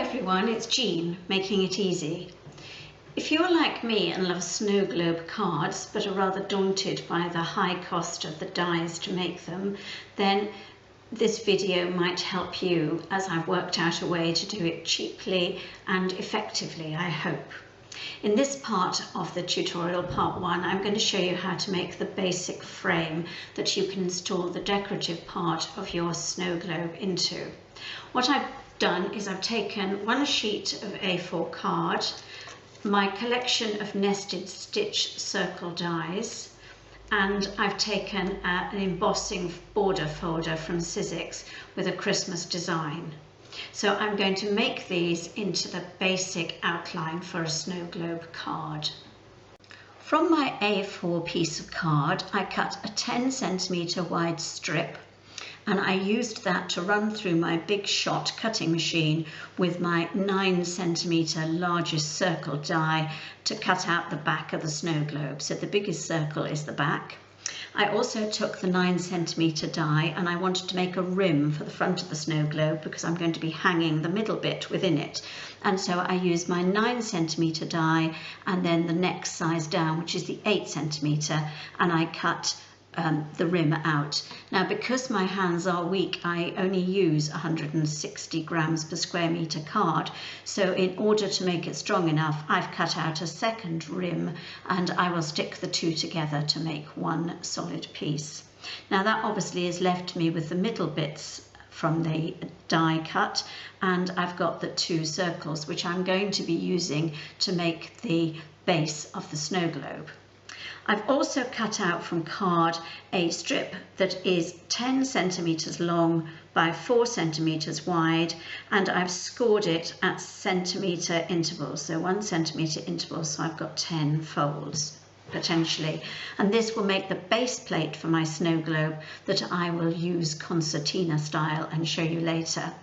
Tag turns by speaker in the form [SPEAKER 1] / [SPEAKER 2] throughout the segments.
[SPEAKER 1] everyone, it's Jean, making it easy. If you're like me and love Snowglobe cards but are rather daunted by the high cost of the dies to make them, then this video might help you, as I've worked out a way to do it cheaply and effectively, I hope. In this part of the tutorial, part 1, I'm going to show you how to make the basic frame that you can install the decorative part of your snow globe into. What I've done is I've taken one sheet of A4 card, my collection of nested stitch circle dies, and I've taken an embossing border folder from Sizzix with a Christmas design. So I'm going to make these into the basic outline for a snow globe card. From my A4 piece of card, I cut a 10 centimetre wide strip, and I used that to run through my Big Shot cutting machine with my 9 centimetre largest circle die to cut out the back of the snow globe. So the biggest circle is the back. I also took the 9 centimetre die and I wanted to make a rim for the front of the snow globe because I'm going to be hanging the middle bit within it. And so I used my 9 centimetre die and then the next size down, which is the 8 centimetre, and I cut the rim out. Now, because my hands are weak, I only use 160 grams per square metre card. So in order to make it strong enough, I've cut out a second rim and I will stick the two together to make one solid piece. Now that obviously has left me with the middle bits from the die cut, and I've got the two circles which I'm going to be using to make the base of the snow globe. I've also cut out from card a strip that is 10 centimetres long by 4 centimetres wide, and I've scored it at centimetre intervals, so 1 centimetre intervals, so I've got 10 folds potentially. And this will make the base plate for my snow globe that I will use Concertina style and show you later.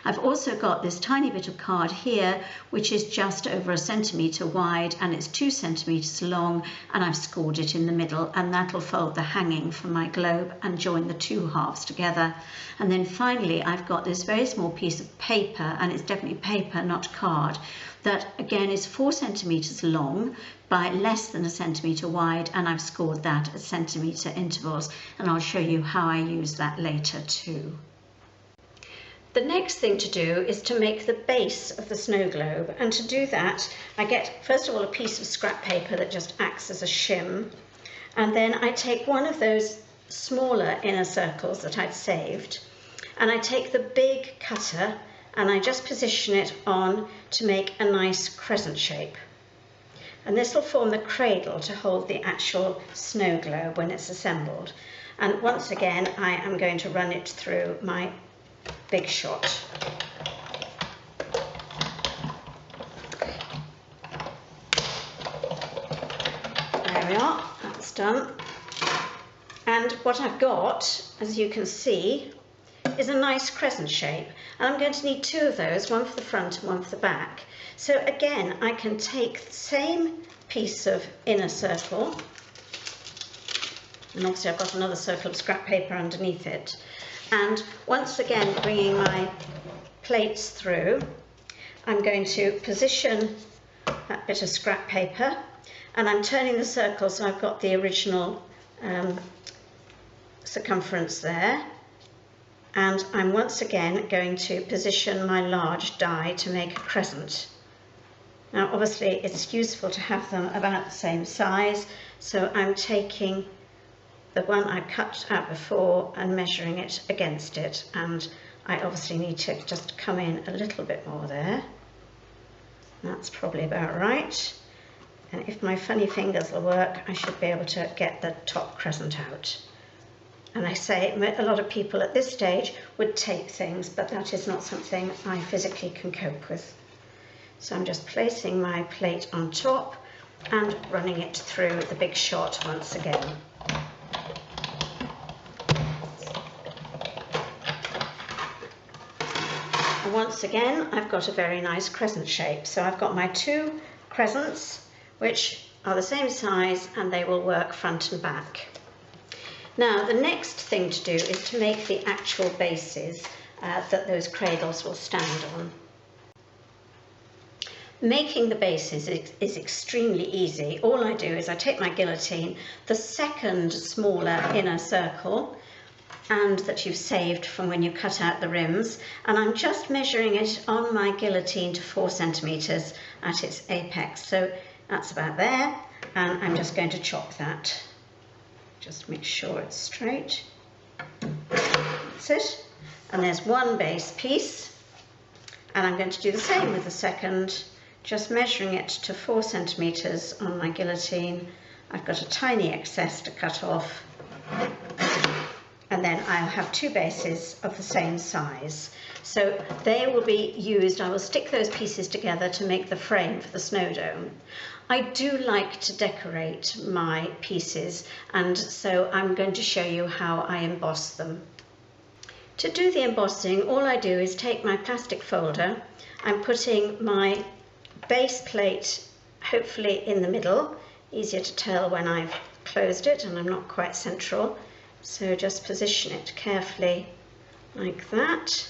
[SPEAKER 1] I've also got this tiny bit of card here which is just over 1 centimetre wide and it's 2 centimetres long, and I've scored it in the middle, and that'll fold the hanging for my globe and join the two halves together. And then finally I've got this very small piece of paper, and it's definitely paper, not card, that again is 4 centimetres long by less than 1 centimetre wide, and I've scored that at centimetre intervals, and I'll show you how I use that later too. The next thing to do is to make the base of the snow globe, and to do that I get first of all a piece of scrap paper that just acts as a shim, and then I take one of those smaller inner circles that I'd saved and I take the big cutter and I just position it on to make a nice crescent shape, and this will form the cradle to hold the actual snow globe when it's assembled. And once again I am going to run it through my Big Shot. There we are, that's done. And what I've got, as you can see, is a nice crescent shape. And I'm going to need two of those, one for the front and one for the back. So again, I can take the same piece of inner circle, and obviously I've got another circle of scrap paper underneath it. And once again, bringing my plates through, I'm going to position that bit of scrap paper, and I'm turning the circle so I've got the original circumference there. And I'm once again going to position my large die to make a crescent. Now obviously it's useful to have them about the same size, so I'm taking the one I cut out before and measuring it against it, and I obviously need to just come in a little bit more there. That's probably about right, and if my funny fingers will work I should be able to get the top crescent out. And I say a lot of people at this stage would tape things, but that is not something I physically can cope with. So I'm just placing my plate on top and running it through the Big Shot once again. Once again, I've got a very nice crescent shape. So I've got my two crescents, which are the same size, and they will work front and back. Now, the next thing to do is to make the actual bases that those cradles will stand on. Making the bases is extremely easy. All I do is I take my guillotine, the second smaller inner circle, and that you've saved from when you cut out the rims, and I'm just measuring it on my guillotine to 4 centimetres at its apex. So that's about there, and I'm just going to chop that. Just make sure it's straight. That's it. And there's one base piece, and I'm going to do the same with the second, just measuring it to 4 centimetres on my guillotine. I've got a tiny excess to cut off, and then I'll have 2 bases of the same size. So they will be used, I will stick those pieces together to make the frame for the snow dome. I do like to decorate my pieces, and so I'm going to show you how I emboss them. To do the embossing, all I do is take my plastic folder. I'm putting my base plate hopefully in the middle, easier to tell when I've closed it and I'm not quite central. So just position it carefully like that,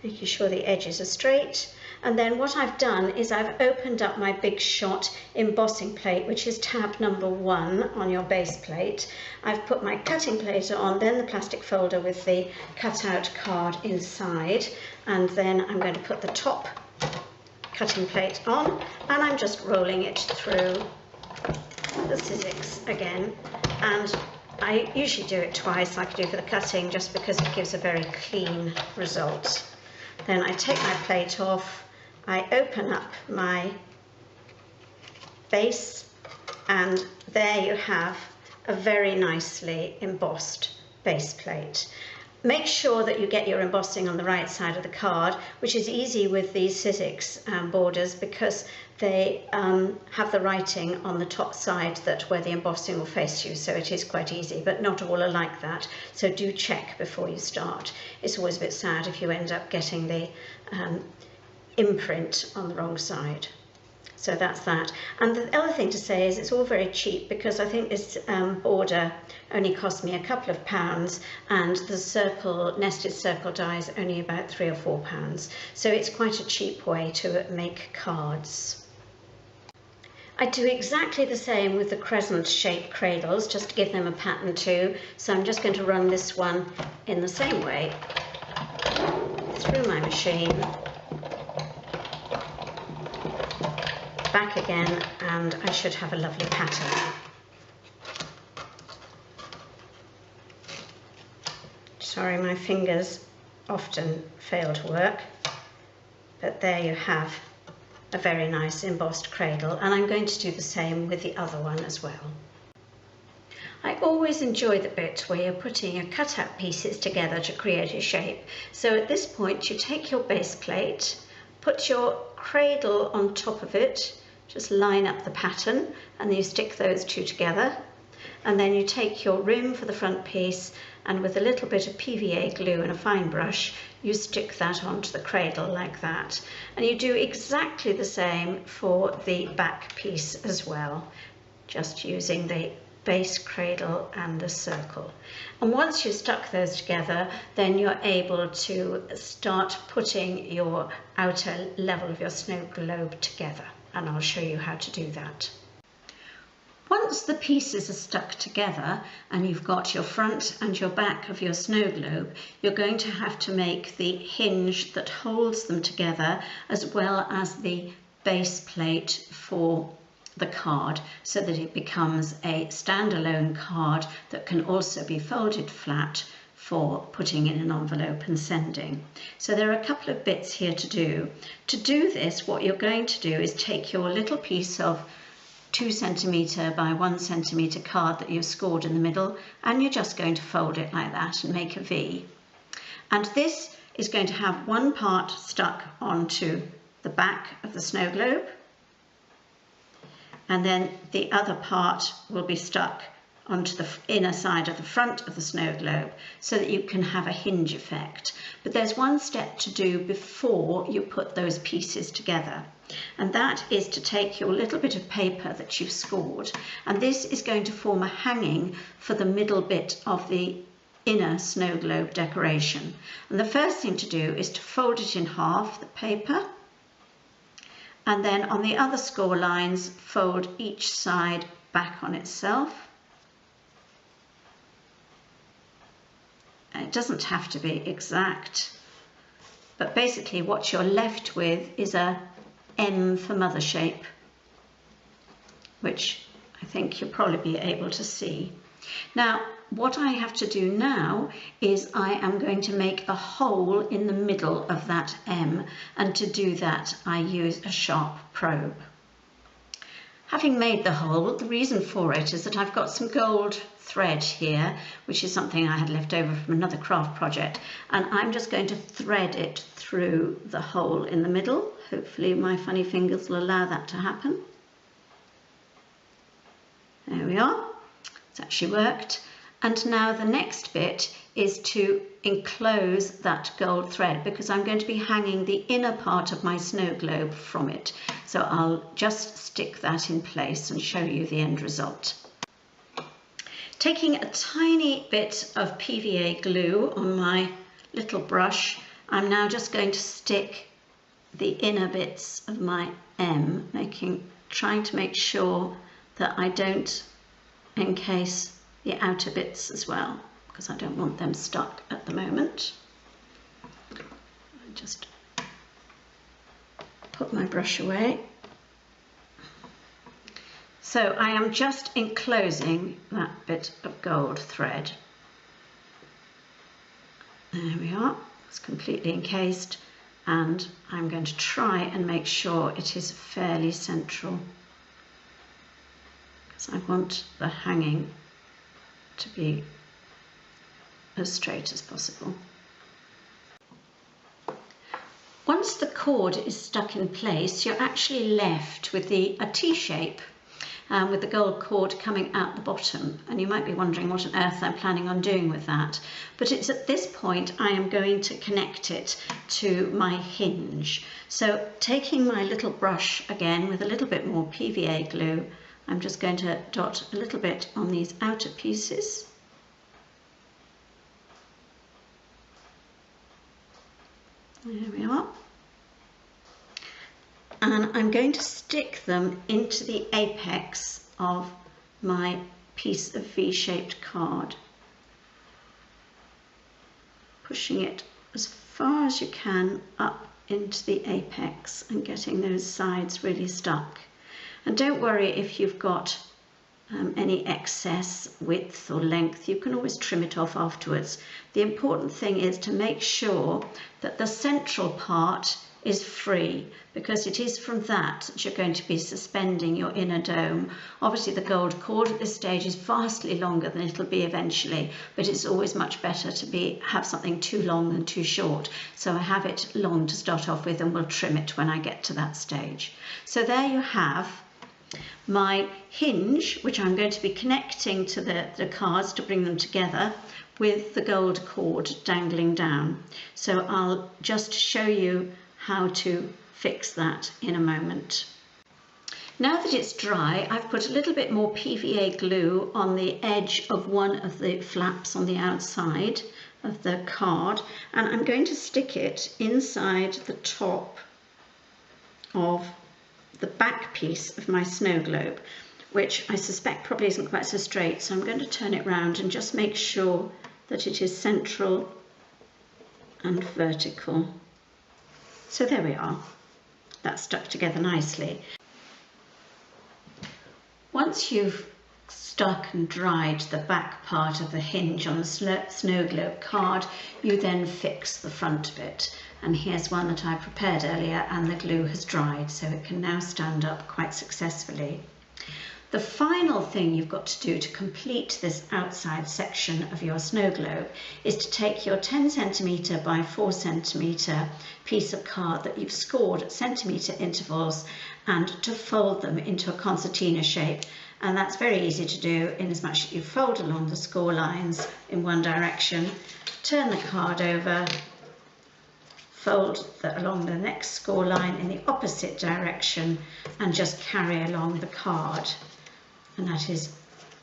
[SPEAKER 1] making sure the edges are straight. And then what I've done is I've opened up my Big Shot embossing plate, which is tab number 1 on your base plate. I've put my cutting plate on, then the plastic folder with the cutout card inside, and then I'm going to put the top cutting plate on, and I'm just rolling it through the sizzix again. And I usually do it twice like I do for the cutting, just because it gives a very clean result. Then I take my plate off, I open up my base, and there you have a very nicely embossed base plate. Make sure that you get your embossing on the right side of the card, which is easy with these sizzix borders because they have the writing on the top side that where the embossing will face you, so it is quite easy, but not all are like that, so do check before you start. It's always a bit sad if you end up getting the imprint on the wrong side. So that's that. And the other thing to say is it's all very cheap, because I think this border only cost me a couple of pounds, and the circle, nested circle die is only about £3 or £4. So it's quite a cheap way to make cards. I do exactly the same with the crescent shaped cradles, just to give them a pattern too. So I'm just going to run this one in the same way through my machine, back again, and I should have a lovely pattern. Sorry, my fingers often fail to work, but there you have a very nice embossed cradle, and I'm going to do the same with the other one as well. I always enjoy the bit where you're putting your cut-out pieces together to create a shape. So at this point you take your base plate, put your cradle on top of it, just line up the pattern, and then you stick those two together, and then you take your rim for the front piece, and with a little bit of PVA glue and a fine brush you stick that onto the cradle like that. And you do exactly the same for the back piece as well, just using the base, cradle and the circle. And once you've stuck those together, then you're able to start putting your outer level of your snow globe together, and I'll show you how to do that. Once the pieces are stuck together and you've got your front and your back of your snow globe, you're going to have to make the hinge that holds them together, as well as the base plate for the card, so that it becomes a standalone card that can also be folded flat for putting in an envelope and sending. So there are a couple of bits here to do. To do this, what you're going to do is take your little piece of 2 centimetre by 1 centimetre card that you've scored in the middle, and you're just going to fold it like that and make a V. And this is going to have one part stuck onto the back of the snow globe, and then the other part will be stuck onto the inner side of the front of the snow globe, so that you can have a hinge effect. But there's one step to do before you put those pieces together, and that is to take your little bit of paper that you've scored, and this is going to form a hanging for the middle bit of the inner snow globe decoration. And the first thing to do is to fold it in half, the paper, and then on the other score lines fold each side back on itself. And it doesn't have to be exact, but basically what you're left with is a M for mother shape, which I think you'll probably be able to see. Now, what I have to do now is I am going to make a hole in the middle of that M, and to do that I use a sharp probe. Having made the hole, the reason for it is that I've got some gold thread here, which is something I had left over from another craft project, and I'm just going to thread it through the hole in the middle. Hopefully my funny fingers will allow that to happen. There we are. It's actually worked. And now the next bit is to enclose that gold thread, because I'm going to be hanging the inner part of my snow globe from it. So I'll just stick that in place and show you the end result. Taking a tiny bit of PVA glue on my little brush, I'm now just going to stick the inner bits of my M, trying to make sure that I don't encase the outer bits as well, because I don't want them stuck at the moment. I just put my brush away. So I am just enclosing that bit of gold thread. There we are, it's completely encased, and I'm going to try and make sure it is fairly central, because I want the hanging to be as straight as possible. Once the cord is stuck in place, you're actually left with a T shape with the gold cord coming out the bottom, and you might be wondering what on earth I'm planning on doing with that, but it's at this point I am going to connect it to my hinge. So taking my little brush again with a little bit more PVA glue, I'm just going to dot a little bit on these outer pieces. There we are. And I'm going to stick them into the apex of my piece of V-shaped card, pushing it as far as you can up into the apex and getting those sides really stuck. And don't worry if you've got any excess width or length, you can always trim it off afterwards. The important thing is to make sure that the central part is free, because it is from that you're going to be suspending your inner dome. Obviously the gold cord at this stage is vastly longer than it'll be eventually, but it's always much better to have something too long than too short. So I have it long to start off with, and we'll trim it when I get to that stage. So there you have my hinge, which I'm going to be connecting to the cards to bring them together, with the gold cord dangling down. So I'll just show you how to fix that in a moment. Now that it's dry, I've put a little bit more PVA glue on the edge of one of the flaps on the outside of the card, and I'm going to stick it inside the top of the back piece of my snow globe, which I suspect probably isn't quite so straight, so I'm going to turn it round and just make sure that it is central and vertical. So there we are, that's stuck together nicely. Once you've stuck and dried the back part of the hinge on the snow globe card, you then fix the front bit. And here's one that I prepared earlier, and the glue has dried, so it can now stand up quite successfully. The final thing you've got to do to complete this outside section of your snow globe is to take your 10 centimetre by 4 centimetre piece of card that you've scored at centimetre intervals, and to fold them into a concertina shape. And that's very easy to do, in as much as you fold along the score lines in one direction, turn the card over, fold along the next score line in the opposite direction, and just carry along the card. And that is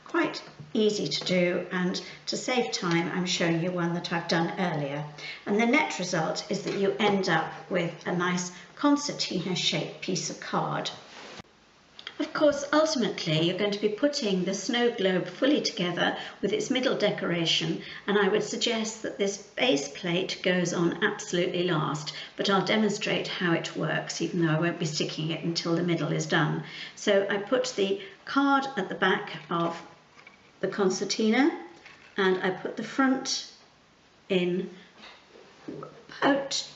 [SPEAKER 1] quite easy to do, and to save time I'm showing you one that I've done earlier. And the net result is that you end up with a nice concertina shaped piece of card. Of course, ultimately, you're going to be putting the snow globe fully together with its middle decoration, and I would suggest that this base plate goes on absolutely last, but I'll demonstrate how it works, even though I won't be sticking it until the middle is done. So I put the card at the back of the concertina, and I put the front in about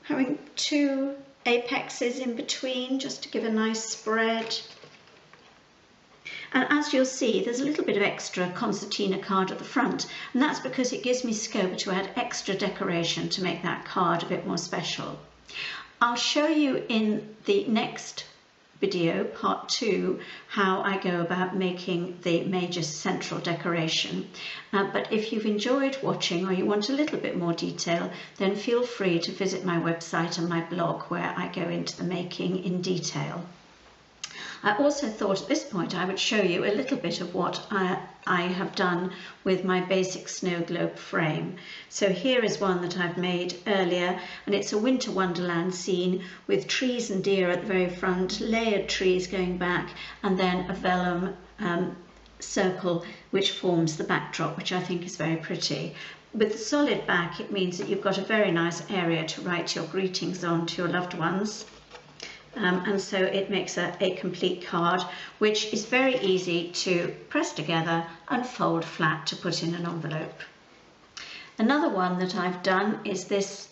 [SPEAKER 1] having two apexes in between, just to give a nice spread. And as you'll see, there's a little bit of extra concertina card at the front, and that's because it gives me scope to add extra decoration to make that card a bit more special. I'll show you in the next video, part 2, how I go about making the major central decoration. But if you've enjoyed watching or you want a little bit more detail, then feel free to visit my website and my blog, where I go into the making in detail. I also thought at this point I would show you a little bit of what I have done with my basic snow globe frame. So here is one that I've made earlier, and it's a winter wonderland scene with trees and deer at the very front, layered trees going back, and then a vellum circle which forms the backdrop, which I think is very pretty. With the solid back, it means that you've got a very nice area to write your greetings on to your loved ones. And so it makes a complete card, which is very easy to press together and fold flat to put in an envelope. Another one that I've done is this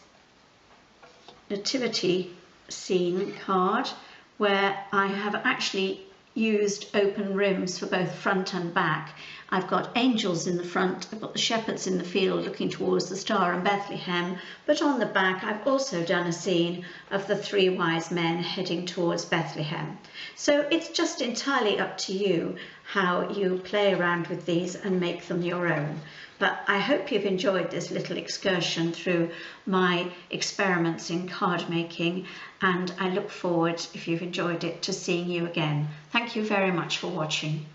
[SPEAKER 1] nativity scene card, where I have actually used open rims for both front and back. I've got angels in the front, I've got the shepherds in the field looking towards the star in Bethlehem, but on the back I've also done a scene of the 3 wise men heading towards Bethlehem. So it's just entirely up to you how you play around with these and make them your own. But I hope you've enjoyed this little excursion through my experiments in card making, and I look forward, if you've enjoyed it, to seeing you again. Thank you very much for watching.